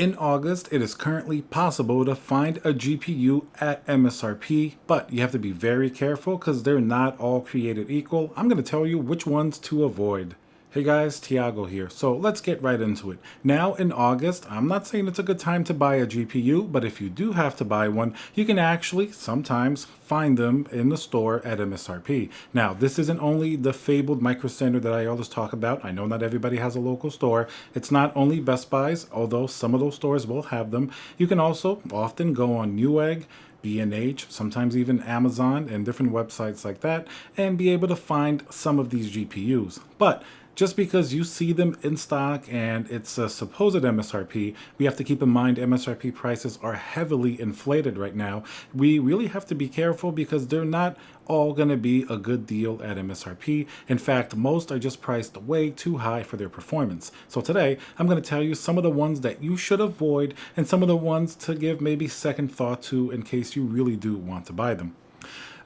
In August, it is currently possible to find a GPU at MSRP, but you have to be very careful because they're not all created equal. I'm going to tell you which ones to avoid. Hey guys, Tiago here. So let's get right into it. Now in August, I'm not saying it's a good time to buy a GPU, but if you do have to buy one, you can actually sometimes find them in the store at MSRP. Now, this isn't only the fabled Micro Center that I always talk about. I know not everybody has a local store. It's not only Best Buys, although some of those stores will have them. You can also often go on Newegg, B&H, sometimes even Amazon and different websites like that, and be able to find some of these GPUs. But just because you see them in stock and it's a supposed MSRP, we have to keep in mind MSRP prices are heavily inflated right now. We really have to be careful because they're not all going to be a good deal at MSRP. In fact, most are just priced way too high for their performance. So today, I'm going to tell you some of the ones that you should avoid and some of the ones to give maybe second thought to in case you really do want to buy them.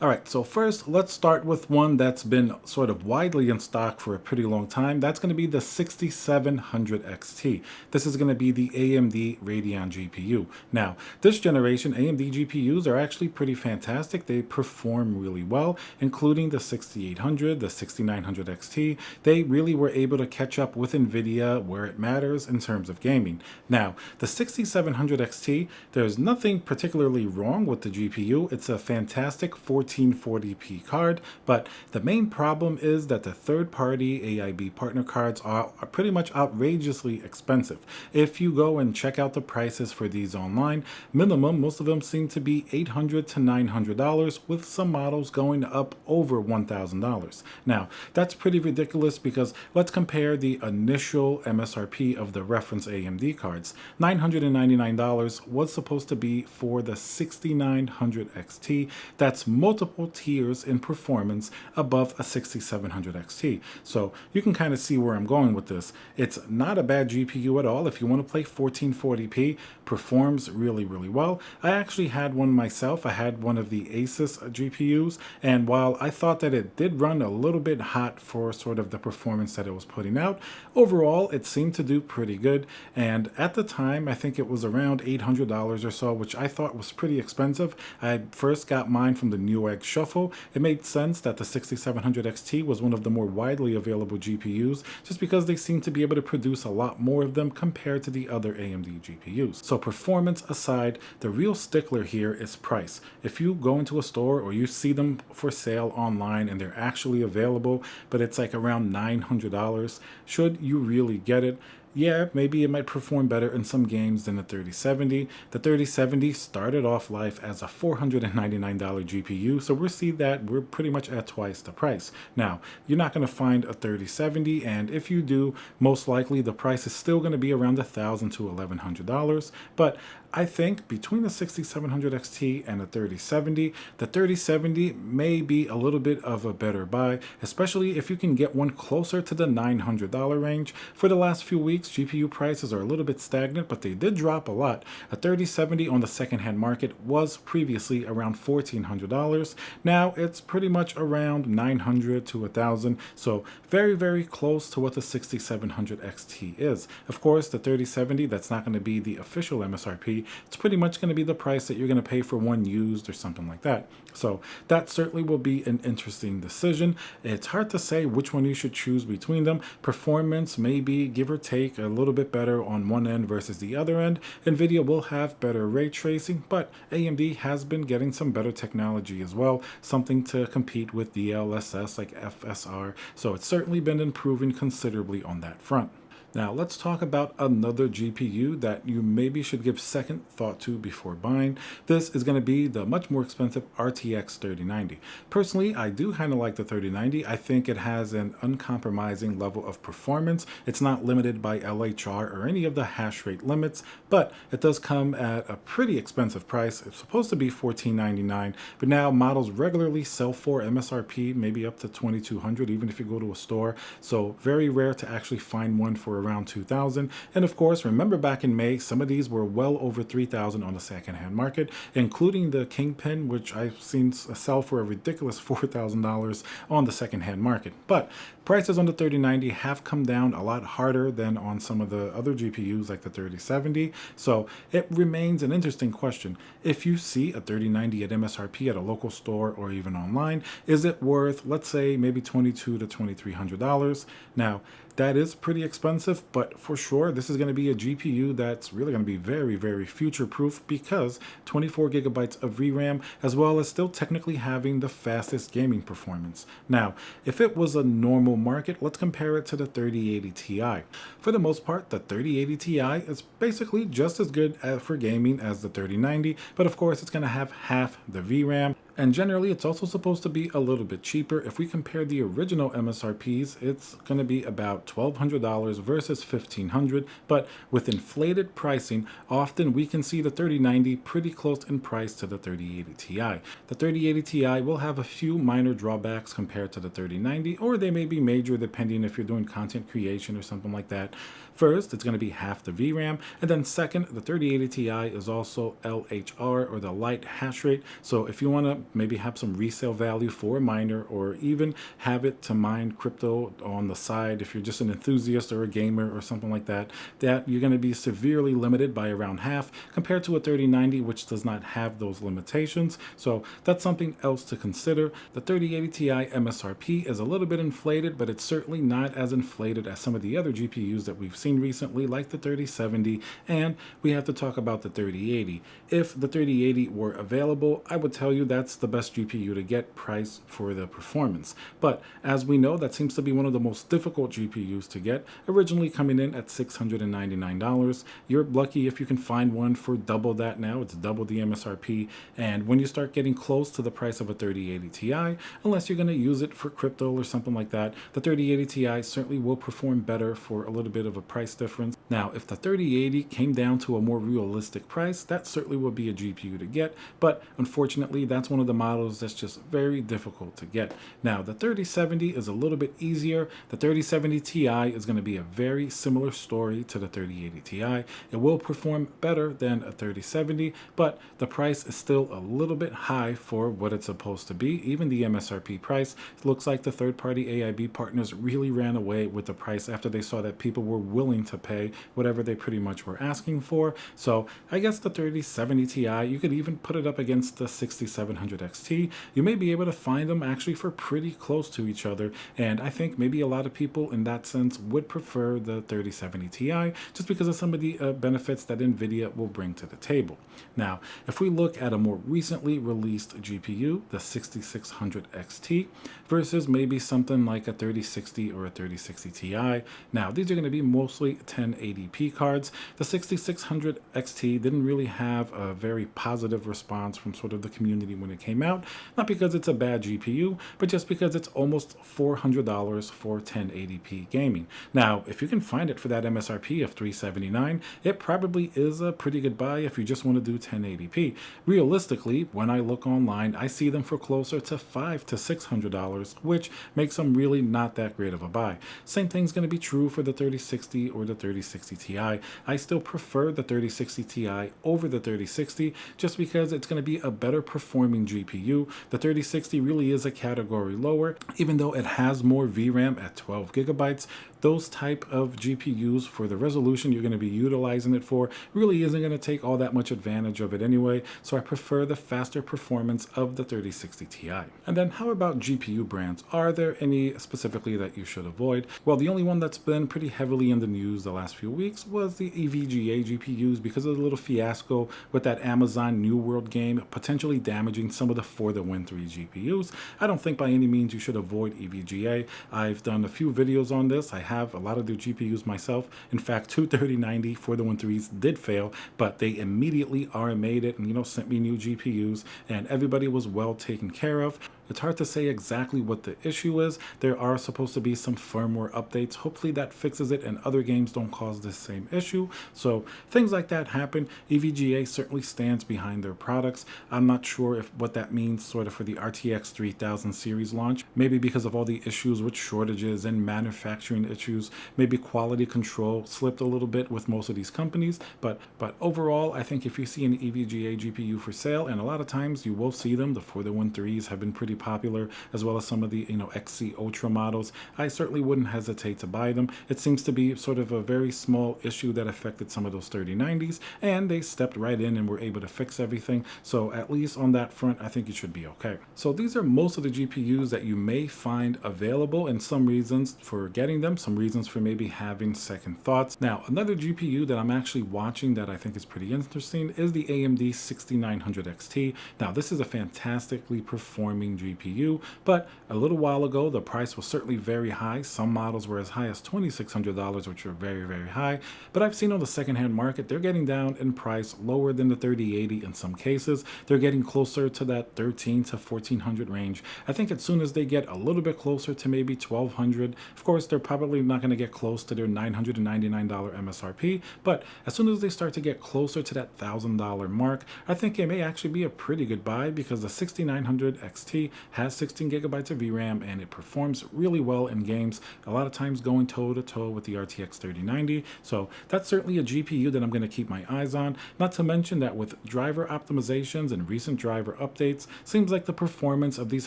All right, so first, let's start with one that's been sort of widely in stock for a pretty long time. That's going to be the 6700 XT. This is going to be the AMD Radeon GPU. Now, this generation AMD GPUs are actually pretty fantastic. They perform really well, including the 6800, the 6900 XT. They really were able to catch up with NVIDIA where it matters in terms of gaming. Now, the 6700 XT, there's nothing particularly wrong with the GPU. It's a fantastic 1440p card, but the main problem is that the third-party AIB partner cards are pretty much outrageously expensive. If you go and check out the prices for these online, minimum, most of them seem to be $800 to $900, with some models going up over $1,000. Now, that's pretty ridiculous because let's compare the initial MSRP of the reference AMD cards. $999 was supposed to be for the 6900 XT. That's multiple tiers in performance above a 6700 XT. So you can kind of see where I'm going with this. It's not a bad GPU at all. If you want to play 1440p, performs really, really well. I actually had one myself. I had one of the Asus GPUs, and while I thought that it did run a little bit hot for sort of the performance that it was putting out, overall it seemed to do pretty good. And at the time, I think it was around $800 or so, which I thought was pretty expensive. I first got mine from the Newegg Shuffle. It made sense that the 6700 XT was one of the more widely available GPUs just because they seem to be able to produce a lot more of them compared to the other AMD GPUs. So performance aside, the real stickler here is price. If you go into a store or you see them for sale online and they're actually available, but it's like around $900, should you really get it? Yeah, maybe it might perform better in some games than the 3070. The 3070 started off life as a $499 GPU, so we'll see that we're pretty much at twice the price. Now, you're not going to find a 3070, and if you do, most likely the price is still going to be around $1,000 to $1,100, but I think between the 6700 XT and the 3070 may be a little bit of a better buy, especially if you can get one closer to the $900 range. For the last few weeks, GPU prices are a little bit stagnant, but they did drop a lot. A 3070 on the secondhand market was previously around $1,400. Now it's pretty much around $900 to $1,000, so very, very close to what the 6700 XT is. Of course, the 3070, that's not going to be the official MSRP. It's pretty much going to be the price that you're going to pay for one used or something like that. So that certainly will be an interesting decision. It's hard to say which one you should choose between them. Performance may be, give or take, a little bit better on one end versus the other end. NVIDIA will have better ray tracing, but AMD has been getting some better technology as well, something to compete with DLSS like FSR. So it's certainly been improving considerably on that front. Now let's talk about another GPU that you maybe should give second thought to before buying. This is going to be the much more expensive RTX 3090. Personally, I do kind of like the 3090. I think it has an uncompromising level of performance. It's not limited by LHR or any of the hash rate limits, but it does come at a pretty expensive price. It's supposed to be $1,499, but now models regularly sell for MSRP, maybe up to $2,200 even if you go to a store. So very rare to actually find one for for around $2,000. And of course, remember back in May, some of these were well over $3,000 on the secondhand market, including the Kingpin, which I've seen sell for a ridiculous $4,000 on the secondhand market. But prices on the 3090 have come down a lot harder than on some of the other GPUs like the 3070. So it remains an interesting question. If you see a 3090 at MSRP at a local store or even online, is it worth, let's say, maybe $2,200 to $2,300? Now, that is pretty expensive, but for sure, this is going to be a GPU that's really going to be very, very future-proof because 24 gigabytes of VRAM, as well as still technically having the fastest gaming performance. Now, if it was a normal market, let's compare it to the 3080 Ti. For the most part, the 3080 Ti is basically just as good for gaming as the 3090, but of course, it's going to have half the VRAM. And generally, it's also supposed to be a little bit cheaper. If we compare the original MSRPs, it's going to be about $1,200 versus $1,500. But with inflated pricing, often we can see the 3090 pretty close in price to the 3080 Ti. The 3080 Ti will have a few minor drawbacks compared to the 3090, or they may be major depending if you're doing content creation or something like that. First, it's going to be half the VRAM, and then second, the 3080 Ti is also LHR, or the light hash rate. So if you want to maybe have some resale value for a miner, or even have it to mine crypto on the side if you're just an enthusiast or a gamer or something like that, that you're going to be severely limited by around half compared to a 3090, which does not have those limitations. So that's something else to consider. The 3080 Ti MSRP is a little bit inflated, but it's certainly not as inflated as some of the other GPUs that we've seen recently, like the 3070, and we have to talk about the 3080. If the 3080 were available, I would tell you that's the best GPU to get price for the performance. But as we know, that seems to be one of the most difficult GPUs to get, originally coming in at $699. You're lucky if you can find one for double that now. It's double the MSRP. And when you start getting close to the price of a 3080 Ti, unless you're going to use it for crypto or something like that, the 3080 Ti certainly will perform better for a little bit of a price difference. Now, if the 3080 came down to a more realistic price, that certainly would be a GPU to get, but unfortunately, that's one of the models that's just very difficult to get. Now, the 3070 is a little bit easier. The 3070 Ti is going to be a very similar story to the 3080 Ti. It will perform better than a 3070, but the price is still a little bit high for what it's supposed to be. Even the MSRP price, it looks like the third-party AIB partners really ran away with the price after they saw that people were willing to pay whatever they pretty much were asking for. So I guess the 3070 Ti, you could even put it up against the 6700 XT. You may be able to find them actually for pretty close to each other, and I think maybe a lot of people in that sense would prefer the 3070 Ti just because of some of the benefits that nvidia will bring to the table. Now, if we look at a more recently released GPU, the 6600 XT, versus maybe something like a 3060 or a 3060 Ti, now these are going to be mostly 1080p cards. The 6600 XT didn't really have a very positive response from sort of the community when it came out, not because it's a bad GPU, but just because it's almost $400 for 1080p gaming. Now, if you can find it for that MSRP of $379, it probably is a pretty good buy if you just want to do 1080p. Realistically, when I look online, I see them for closer to $500 to $600, which makes them really not that great of a buy. Same thing's going to be true for the 3060 or the 3060 Ti. I still prefer the 3060 Ti over the 3060 just because it's going to be a better performing GPU. The 3060 really is a category lower, even though it has more VRAM at 12 gigabytes. Those type of GPUs, for the resolution you're going to be utilizing it for, really isn't going to take all that much advantage of it anyway, so I prefer the faster performance of the 3060 Ti. And then how about GPU brands? Are there any specifically that you should avoid? Well, the only one that's been pretty heavily in the news the last few weeks was the EVGA GPUs because of the little fiasco with that Amazon New World game potentially damaging some of the For the Win 3 GPUs. I don't think by any means you should avoid EVGA. I've done a few videos on this. I have a lot of their GPUs myself. In fact, two 3090 For the Win 3s did fail, but they immediately RMA'd it and, sent me new GPUs, and everybody was well taken care of. It's hard to say exactly what the issue is. There are supposed to be some firmware updates. Hopefully that fixes it and other games don't cause this same issue. So things like that happen. EVGA certainly stands behind their products. I'm not sure if what that means sort of for the RTX 3000 series launch. Maybe because of all the issues with shortages and manufacturing issues, maybe quality control slipped a little bit with most of these companies. But overall, I think if you see an EVGA GPU for sale, and a lot of times you will see them, the 4013s have been pretty popular, as well as some of the XC Ultra models, I certainly wouldn't hesitate to buy them. It seems to be sort of a very small issue that affected some of those 3090s, and they stepped right in and were able to fix everything. So at least on that front, I think you should be okay. So these are most of the GPUs that you may find available, and some reasons for getting them, some reasons for maybe having second thoughts. Now, another GPU that I'm actually watching that I think is pretty interesting is the AMD 6900 XT. Now, this is a fantastically performing GPU, but a little while ago, the price was certainly very high. Some models were as high as $2,600, which are very, very high. But I've seen on the secondhand market, they're getting down in price lower than the 3080 in some cases. They're getting closer to that 13 to 1400 range. I think as soon as they get a little bit closer to maybe 1200, of course, they're probably not going to get close to their $999 MSRP, but as soon as they start to get closer to that $1,000 mark, I think it may actually be a pretty good buy because the 6900 XT has 16 gigabytes of VRAM and it performs really well in games, a lot of times going toe to toe with the RTX 3090. So that's certainly a GPU that I'm going to keep my eyes on. Not to mention that with driver optimizations and recent driver updates, seems like the performance of these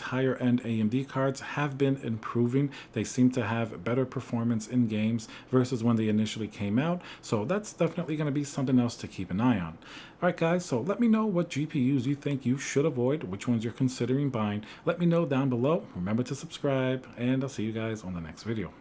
higher end AMD cards have been improving. They seem to have better performance in games versus when they initially came out. So that's definitely going to be something else to keep an eye on. Alright guys, so let me know what GPUs you think you should avoid, which ones you're considering buying. Let me know down below. Remember to subscribe, and I'll see you guys on the next video.